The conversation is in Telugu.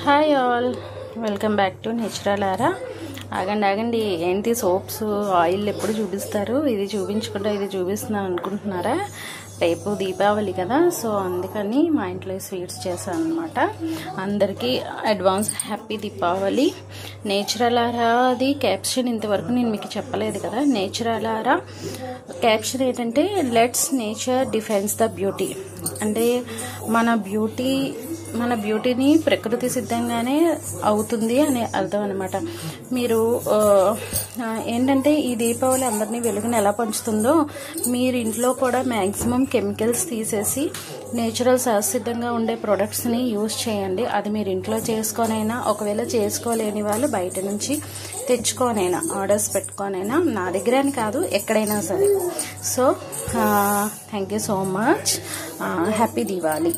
Hi all, welcome back to నేచురలారా. ఆగండి ఏంటి సోప్స్ ఆయిల్ ఎప్పుడు చూపిస్తారు, ఇది చూపించకుండా ఇది చూపిస్తున్నాను అనుకుంటున్నారా? రేపు దీపావళి కదా, సో అందుకని మా ఇంట్లో స్వీట్స్ చేశాను అనమాట. అందరికీ అడ్వాన్స్ హ్యాపీ దీపావళి. నేచురలారా అది క్యాప్షన్ ఇంతవరకు నేను మీకు చెప్పలేదు కదా. నేచురలారా క్యాప్షన్ ఏంటంటే let's nature defence the beauty, అంటే మన బ్యూటీని ప్రకృతి సిద్ధంగానే అవుతుంది అనే అర్థం అనమాట. మీరు ఏంటంటే ఈ దీపావళి అందరినీ వెలుగుని ఎలా పంచుతుందో మీరు ఇంట్లో కూడా మ్యాక్సిమం కెమికల్స్ తీసేసి నేచురల్ సహసిద్ధంగా ఉండే ప్రొడక్ట్స్ని యూజ్ చేయండి. అది మీరు ఇంట్లో చేసుకోనైనా, ఒకవేళ చేసుకోలేని వాళ్ళు బయట నుంచి తెచ్చుకోనైనా, ఆర్డర్స్ పెట్టుకోనైనా, నా దగ్గర అని కాదు ఎక్కడైనా సరే. So thank you so much. Happy Diwali.